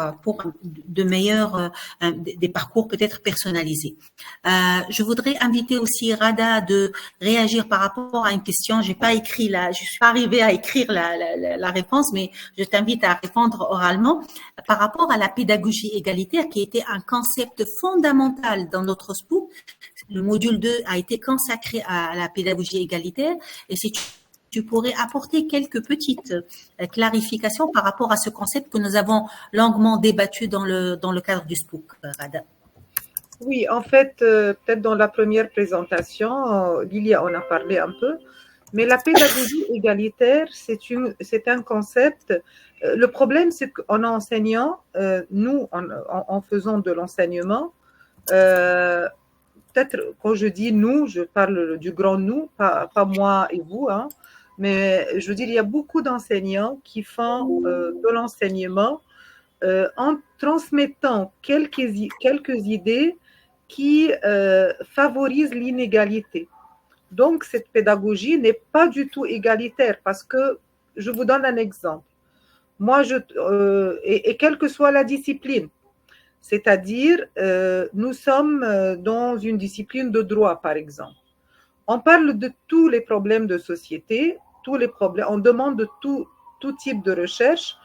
de meilleurs des parcours peut-être personnalisés. Je voudrais inviter aussi Rada de réagir par rapport à une question. Je suis pas arrivée à écrire la réponse, mais je t'invite à répondre oralement par rapport à la pédagogie égalitaire, qui était un concept fondamental dans notre SPOOC. Le module 2 a été consacré à la pédagogie égalitaire, et si tu pourrais apporter quelques petites clarifications par rapport à ce concept que nous avons longuement débattu dans le cadre du SPOOC, Rada. Oui, en fait, peut-être dans la première présentation, Lilia en a parlé un peu, mais la pédagogie égalitaire, c'est un concept. Le problème, c'est qu'en enseignant, nous, en faisant de l'enseignement, peut-être quand je dis nous, je parle du grand nous, pas moi et vous, hein, mais je veux dire, il y a beaucoup d'enseignants qui font de l'enseignement en transmettant quelques idées qui favorisent l'inégalité. Donc, cette pédagogie n'est pas du tout égalitaire, parce que, je vous donne un exemple. Moi, et quelle que soit la discipline, c'est-à-dire, nous sommes dans une discipline de droit, par exemple. On parle de tous les problèmes de société, tous les problèmes, on demande de tout type de recherche,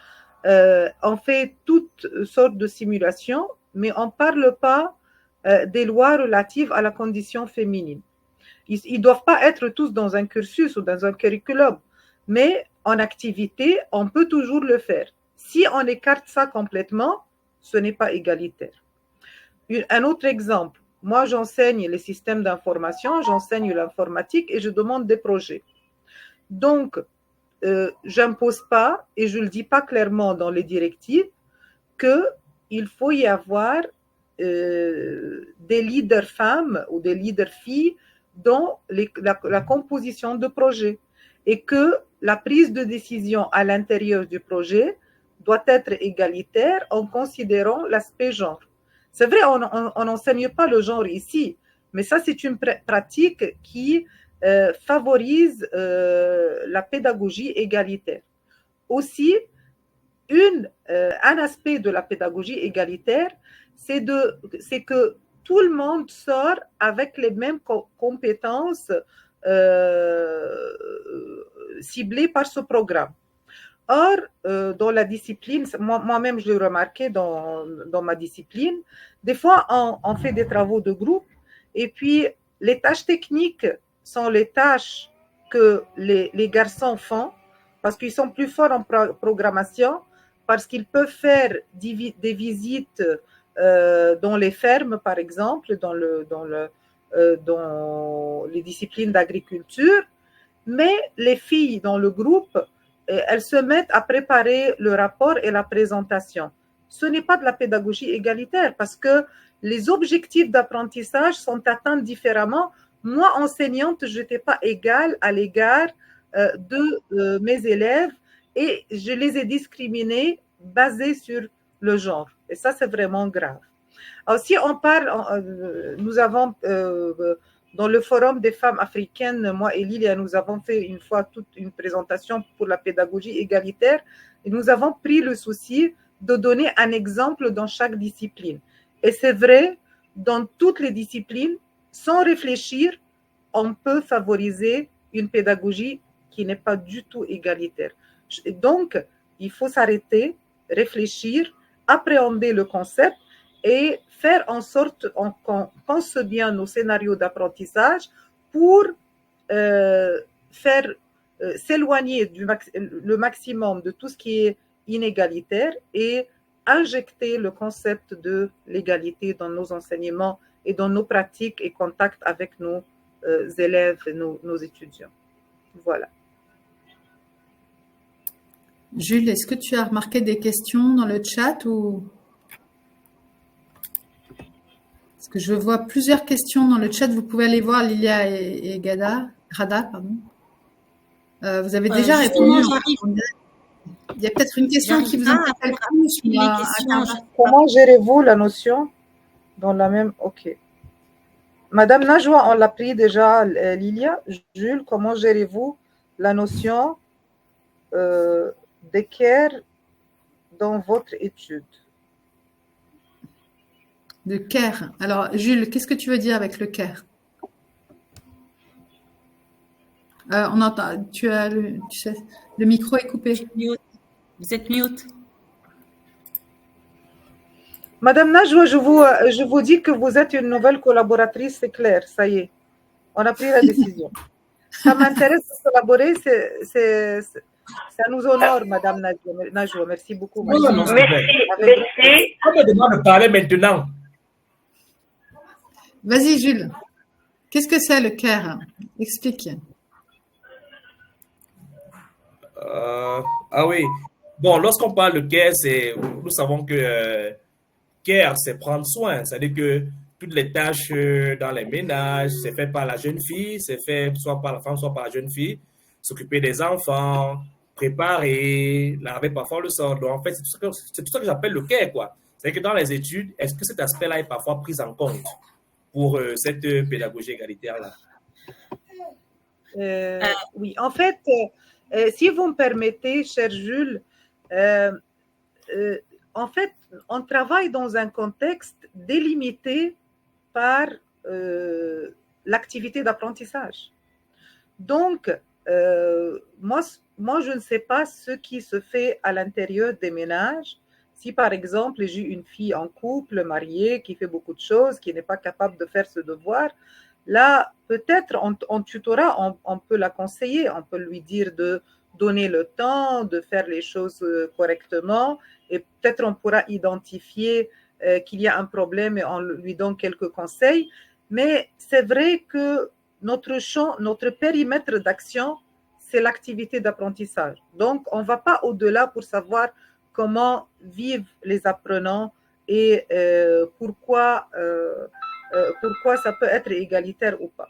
on fait toutes sortes de simulations, mais on ne parle pas des lois relatives à la condition féminine. Ils ne doivent pas être tous dans un cursus ou dans un curriculum, mais en activité, on peut toujours le faire. Si on écarte ça complètement, ce n'est pas égalitaire. Un autre exemple, moi j'enseigne les systèmes d'information, j'enseigne l'informatique et je demande des projets. Donc, j'impose pas et je le dis pas clairement dans les directives qu'il faut y avoir des leaders femmes ou des leaders filles dans la composition de projet et que la prise de décision à l'intérieur du projet doit être égalitaire en considérant l'aspect genre. C'est vrai, on n'enseigne pas le genre ici, mais ça c'est une pratique qui favorise la pédagogie égalitaire. Aussi, un aspect de la pédagogie égalitaire, c'est que tout le monde sort avec les mêmes compétences ciblées par ce programme. Or, dans la discipline, moi-même je l'ai remarqué dans ma discipline, des fois on fait des travaux de groupe et puis les tâches techniques sont les tâches que les garçons font parce qu'ils sont plus forts en programmation, parce qu'ils peuvent faire des visites dans les fermes, par exemple, dans les disciplines d'agriculture, mais les filles dans le groupe, elles se mettent à préparer le rapport et la présentation. Ce n'est pas de la pédagogie égalitaire parce que les objectifs d'apprentissage sont atteints différemment. Moi, enseignante, je n'étais pas égale à l'égard de mes élèves et je les ai discriminés basés sur le genre. Et ça, c'est vraiment grave. Alors, si on parle, nous avons, dans le forum des femmes africaines, moi et Lilia, nous avons fait une fois toute une présentation pour la pédagogie égalitaire et nous avons pris le souci de donner un exemple dans chaque discipline. Et c'est vrai, dans toutes les disciplines, sans réfléchir, on peut favoriser une pédagogie qui n'est pas du tout égalitaire. Donc, il faut s'arrêter, réfléchir, appréhender le concept et faire en sorte qu'on pense bien nos scénarios d'apprentissage pour faire s'éloigner le maximum de tout ce qui est inégalitaire et injecter le concept de l'égalité dans nos enseignements et dans nos pratiques et contacts avec nos élèves et nos étudiants. Voilà. Jules, est-ce que tu as remarqué des questions dans le chat ou... Parce que je vois plusieurs questions dans le chat. Vous pouvez aller voir Lilia et Rada, pardon. Vous avez déjà répondu. Il y a peut-être une question qui vous interpelle plus. Comment gérez-vous la notion dans la même... Ok. Madame Najwa, on l'a pris déjà, Lilia. Jules, comment gérez-vous la notion d'équerre dans votre étude? De care. Alors, Jules, qu'est-ce que tu veux dire avec le care? On entend. Tu sais, le micro est coupé. Vous êtes mute. Madame Najwa, je vous dis que vous êtes une nouvelle collaboratrice, c'est clair, ça y est. On a pris la décision. Ça m'intéresse de collaborer, ça nous honore, Madame Najwa. Merci beaucoup. Merci. On me demande de parler maintenant. Vas-y, Jules. Qu'est-ce que c'est le care? Explique. Ah oui. Bon, lorsqu'on parle de care, nous savons que care, c'est prendre soin. C'est-à-dire que toutes les tâches dans les ménages, c'est fait par la jeune fille, c'est fait soit par la femme, soit par la jeune fille. S'occuper des enfants, préparer, laver parfois le sol. Donc, en fait, c'est tout ça que j'appelle le care, quoi. C'est-à-dire que dans les études, est-ce que cet aspect-là est parfois pris en compte pour cette pédagogie égalitaire-là? Oui, en fait, si vous me permettez, cher Jules, en fait, on travaille dans un contexte délimité par l'activité d'apprentissage. Donc, moi, je ne sais pas ce qui se fait à l'intérieur des ménages, Si par exemple j'ai une fille en couple, mariée, qui fait beaucoup de choses, qui n'est pas capable de faire ce devoir, là peut-être en tutorat, on peut la conseiller, on peut lui dire de donner le temps, de faire les choses correctement, et peut-être on pourra identifier qu'il y a un problème et on lui donne quelques conseils. Mais c'est vrai que notre champ, notre périmètre d'action, c'est l'activité d'apprentissage. Donc, on ne va pas au-delà pour savoir comment vivent les apprenants et pourquoi ça peut être égalitaire ou pas.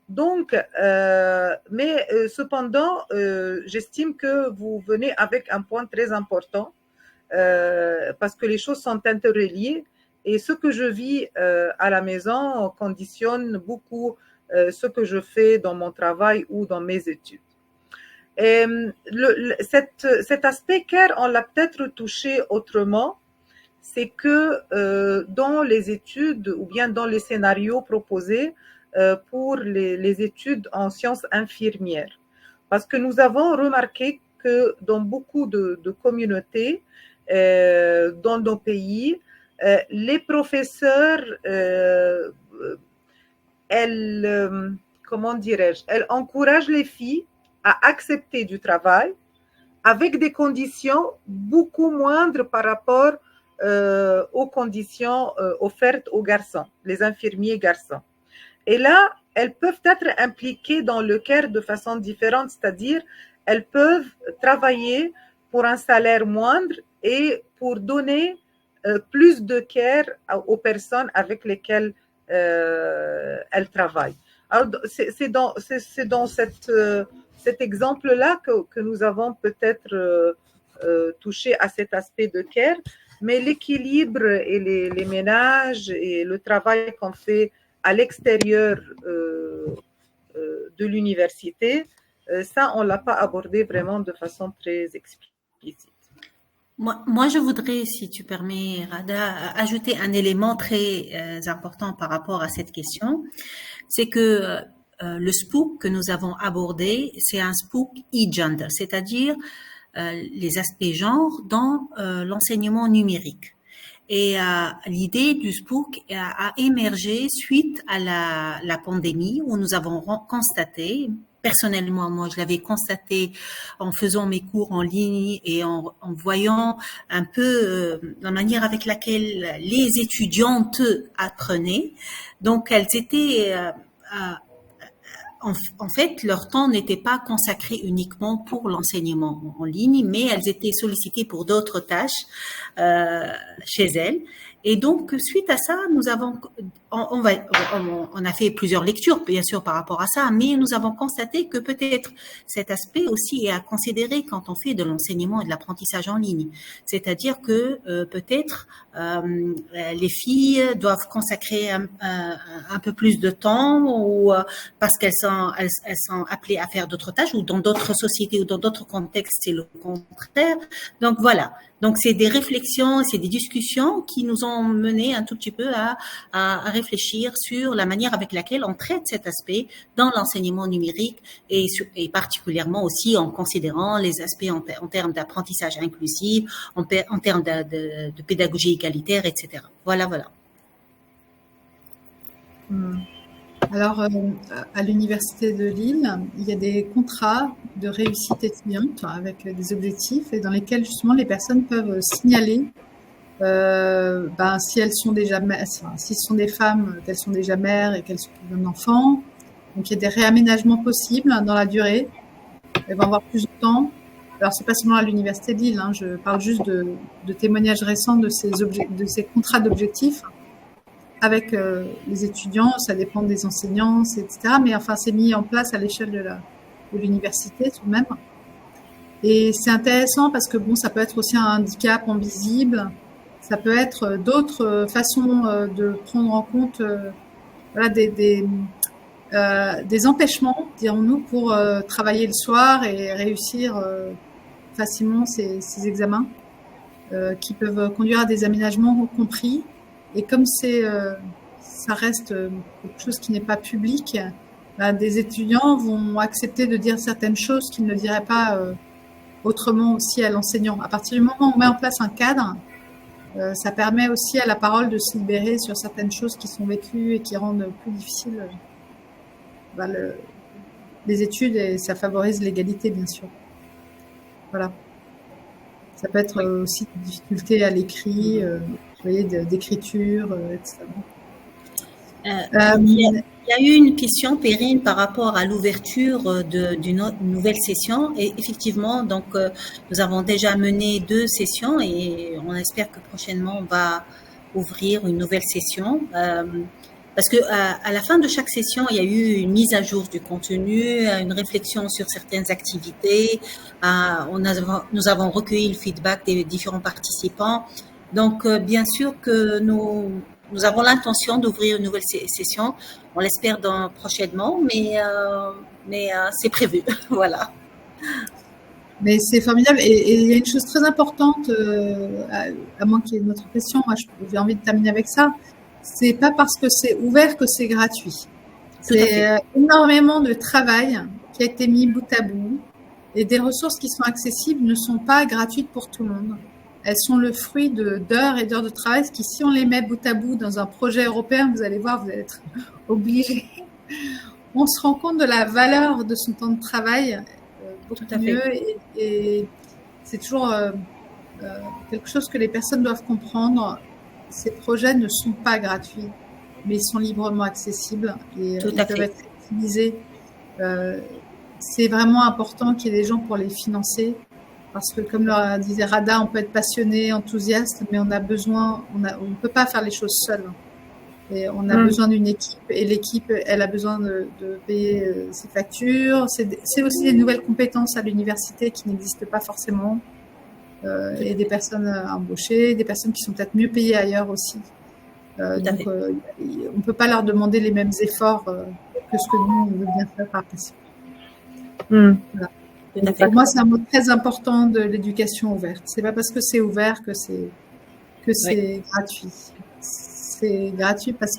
Donc, cependant, j'estime que vous venez avec un point très important parce que les choses sont interreliées et ce que je vis à la maison conditionne beaucoup ce que je fais dans mon travail ou dans mes études. Et cet aspect care, on l'a peut-être touché autrement, c'est que dans les études ou bien dans les scénarios proposés pour les études en sciences infirmières, parce que nous avons remarqué que dans beaucoup de communautés, dans nos pays, les professeurs, comment dirais-je, elles encouragent les filles à accepter du travail avec des conditions beaucoup moindres par rapport aux conditions offertes aux garçons, les infirmiers garçons. Et là, elles peuvent être impliquées dans le care de façon différente, c'est-à-dire elles peuvent travailler pour un salaire moindre et pour donner plus de care aux personnes avec lesquelles elles travaillent. Alors, c'est dans cet exemple-là que nous avons peut-être touché à cet aspect de care, mais l'équilibre et les ménages et le travail qu'on fait à l'extérieur de l'université, ça, on ne l'a pas abordé vraiment de façon très explicite. Moi, je voudrais, si tu permets, Rada, ajouter un élément très important par rapport à cette question. C'est que le SPOOC que nous avons abordé, c'est un SPOOC e-gender, c'est-à-dire les aspects genre dans l'enseignement numérique. Et l'idée du SPOOC a émergé suite à la pandémie où nous avons constaté, personnellement, moi je l'avais constaté en faisant mes cours en ligne et en voyant un peu la manière avec laquelle les étudiantes apprenaient. Donc elles étaient en fait, leur temps n'était pas consacré uniquement pour l'enseignement en ligne, mais elles étaient sollicitées pour d'autres tâches chez elles. Et donc, suite à ça, nous avons, on a fait plusieurs lectures, bien sûr, par rapport à ça, mais nous avons constaté que peut-être cet aspect aussi est à considérer quand on fait de l'enseignement et de l'apprentissage en ligne. C'est-à-dire que peut-être les filles doivent consacrer un peu plus de temps ou parce qu'elles sont appelées à faire d'autres tâches ou dans d'autres sociétés ou dans d'autres contextes, c'est le contraire. Donc voilà. Donc c'est des réflexions, c'est des discussions qui nous ont mené un tout petit peu à réfléchir sur la manière avec laquelle on traite cet aspect dans l'enseignement numérique et particulièrement aussi en considérant les aspects en termes d'apprentissage inclusif, en termes de pédagogie égalitaire, etc. Voilà. Alors, à l'Université de Lille, il y a des contrats de réussite étudiante avec des objectifs et dans lesquels justement les personnes peuvent signaler si elles sont déjà si ce sont des femmes, qu'elles sont déjà mères et qu'elles s'occupent d'un enfant. Donc, il y a des réaménagements possibles dans la durée. Elles vont avoir plus de temps. Alors, c'est pas seulement à l'Université de Lille, hein, je parle juste de témoignages récents de ces contrats d'objectifs. Avec les étudiants, ça dépend des enseignants, etc. Mais enfin, c'est mis en place à l'échelle de l'université tout de même. Et c'est intéressant parce que bon, ça peut être aussi un handicap invisible. Ça peut être d'autres façons de prendre en compte des empêchements, dirons-nous, pour travailler le soir et réussir facilement ces examens qui peuvent conduire à des aménagements compris. Et comme ça reste quelque chose qui n'est pas public, des étudiants vont accepter de dire certaines choses qu'ils ne diraient pas autrement aussi à l'enseignant. À partir du moment où on met en place un cadre, Ça permet aussi à la parole de se libérer sur certaines choses qui sont vécues et qui rendent plus difficile les études, et ça favorise l'égalité, bien sûr. Voilà. Ça peut être aussi des difficultés à l'écrit, vous voyez, d'écriture, etc. Il y a eu une question, Perrine, par rapport à l'ouverture d'une nouvelle session. Et effectivement, donc, nous avons déjà mené 2 sessions et on espère que prochainement, on va ouvrir une nouvelle session. Parce que à la fin de chaque session, il y a eu une mise à jour du contenu, une réflexion sur certaines activités. Nous avons recueilli le feedback des différents participants. Donc, bien sûr que nous avons l'intention d'ouvrir une nouvelle session. On l'espère prochainement, mais c'est prévu. Voilà. Mais c'est formidable. Et il y a une chose très importante, à moins qu'il y ait une autre question, moi j'ai envie de terminer avec ça. C'est pas parce que c'est ouvert que c'est gratuit. C'est énormément de travail qui a été mis bout à bout, et des ressources qui sont accessibles ne sont pas gratuites pour tout le monde. Elles sont le fruit d'heures et d'heures de travail, qui, si on les met bout à bout dans un projet européen, vous allez voir, vous allez être obligé. On se rend compte de la valeur de son temps de travail beaucoup mieux, et c'est toujours quelque chose que les personnes doivent comprendre. Ces projets ne sont pas gratuits, mais ils sont librement accessibles et ils peuvent être utilisés. C'est vraiment important qu'il y ait des gens pour les financer, parce que, comme le disait Rada, on peut être passionné, enthousiaste, mais on a besoin, on ne peut pas faire les choses seul. Et on a besoin d'une équipe, et l'équipe, elle a besoin de payer ses factures. C'est aussi des nouvelles compétences à l'université qui n'existent pas forcément. Et des personnes embauchées, des personnes qui sont peut-être mieux payées ailleurs aussi. Donc, on ne peut pas leur demander les mêmes efforts que ce que nous, on veut bien faire par principe. Voilà. Pour moi, c'est un mot très important de l'éducation ouverte. C'est pas parce que c'est ouvert que c'est gratuit. C'est gratuit parce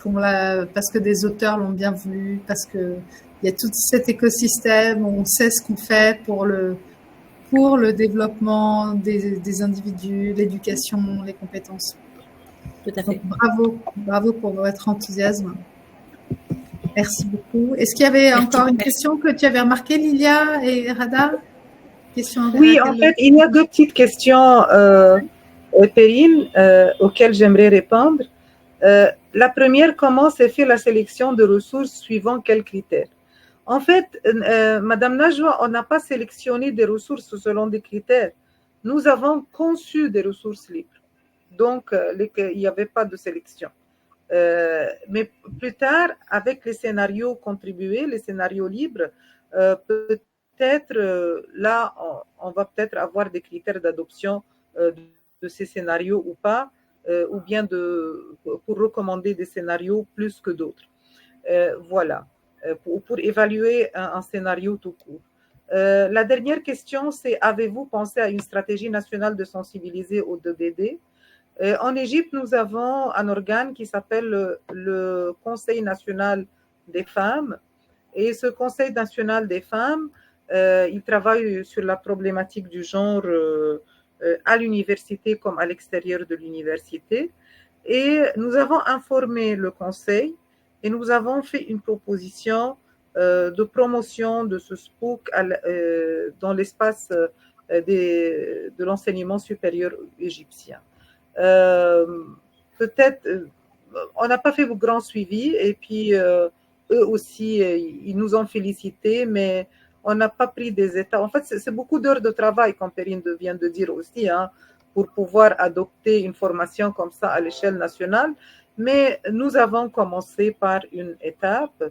que des auteurs l'ont bien voulu, parce que il y a tout cet écosystème où on sait ce qu'on fait pour le développement des individus, l'éducation, les compétences. Tout à fait. Donc, bravo pour votre enthousiasme. Merci beaucoup. Est-ce qu'il y avait encore une question que tu avais remarquée, Lilia et Rada? Oui, en fait, il y a 2 petites questions, Perrine, auxquelles j'aimerais répondre. La première, comment s'est fait la sélection de ressources suivant quels critères? En fait, Madame Najwa, on n'a pas sélectionné des ressources selon des critères. Nous avons conçu des ressources libres. Donc, il n'y avait pas de sélection. Mais plus tard, avec les scénarios contribués, les scénarios libres, peut-être là, on va peut-être avoir des critères d'adoption de ces scénarios ou pas, ou bien pour recommander des scénarios plus que d'autres. Voilà. Pour évaluer un scénario tout court. La dernière question, c'est: avez-vous pensé à une stratégie nationale de sensibiliser au DDD? En Égypte, nous avons un organe qui s'appelle le Conseil national des femmes. Et ce Conseil national des femmes, il travaille sur la problématique du genre à l'université comme à l'extérieur de l'université. Et nous avons informé le Conseil et nous avons fait une proposition de promotion de ce SPOOC dans l'espace de l'enseignement supérieur égyptien. Peut-être, on n'a pas fait de grand suivi, et puis eux aussi, ils nous ont félicités, mais on n'a pas pris des étapes. En fait, c'est beaucoup d'heures de travail, comme Perrine vient de dire aussi, hein, pour pouvoir adopter une formation comme ça à l'échelle nationale. Mais nous avons commencé par une étape,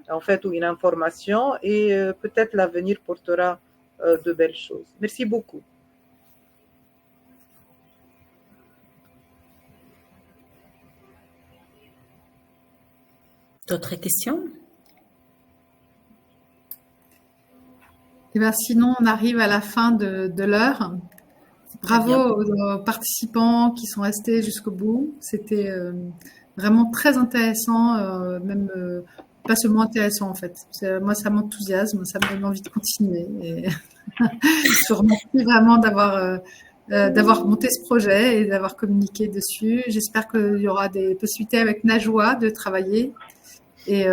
en fait, ou une information, et peut-être l'avenir portera de belles choses. Merci beaucoup. D'autres questions? Et bien, sinon, on arrive à la fin de l'heure. Bravo aux participants qui sont restés jusqu'au bout. C'était vraiment très intéressant, même pas seulement intéressant en fait. Moi, ça m'enthousiasme, ça me donne envie de continuer. Et je vous remercie vraiment d'avoir d'avoir monté ce projet et d'avoir communiqué dessus. J'espère qu'il y aura des possibilités avec Najwa de travailler. Et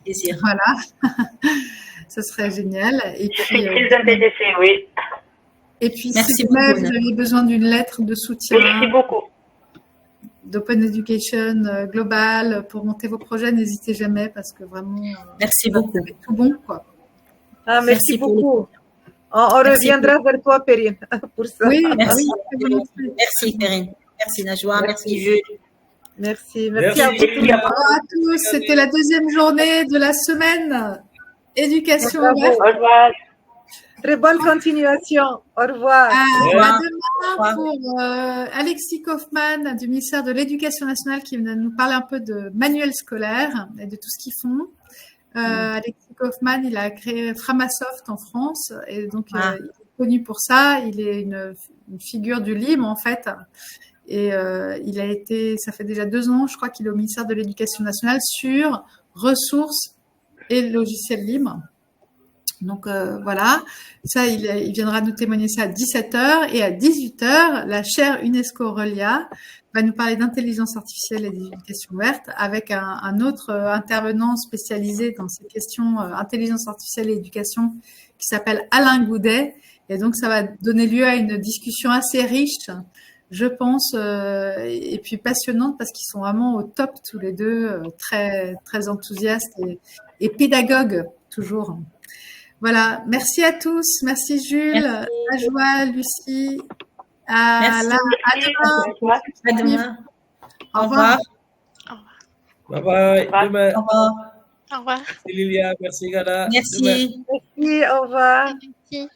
Plaisir. voilà, ce serait génial. Et Je suis puis, très intéressée, oui. et puis Merci si jamais beaucoup, vous avez besoin d'une lettre de soutien Merci beaucoup. d'Open Education Global pour monter vos projets, n'hésitez jamais parce que vraiment, Merci beaucoup. c'est tout bon, quoi. Ah, merci Merci pour beaucoup. On Merci reviendra vers toi, Perrine, pour ça. Oui, Merci. oui, très volontiers. Merci, Perrine. Merci, Najwa. Merci. Merci, Jules. Merci. Merci Merci. à vous tous. Merci à Au revoir à tous. C'était la deuxième journée de la semaine éducation Bravo. ouverte. Au revoir. Très bonne continuation. Au revoir. À revoir. demain pour Alexis Kaufmann du ministère de l'Éducation nationale qui va nous parler un peu de manuels scolaires et de tout ce qu'ils font. Alexis Kaufmann, il a créé Framasoft en France et donc il est connu pour ça. Il est une figure du libre en fait. Et il a été, ça fait déjà 2 ans, je crois qu'il est au ministère de l'Éducation nationale sur ressources et logiciels libres. Donc voilà, ça il viendra nous témoigner ça à 17h et à 18h, la chaire UNESCO Relia va nous parler d'intelligence artificielle et d'éducation ouverte avec un autre intervenant spécialisé dans ces questions intelligence artificielle et éducation qui s'appelle Alain Goudet. Et donc ça va donner lieu à une discussion assez riche, je pense, et puis passionnante parce qu'ils sont vraiment au top tous les deux, très très enthousiastes et pédagogues toujours. Voilà, merci à tous, merci Jules, Najwa, Lucie, à demain. À demain. Au revoir. Bye bye. Demain. Au revoir. Au revoir. Merci Lilia, merci Gada. Merci. Demain. Merci. Au revoir. Merci.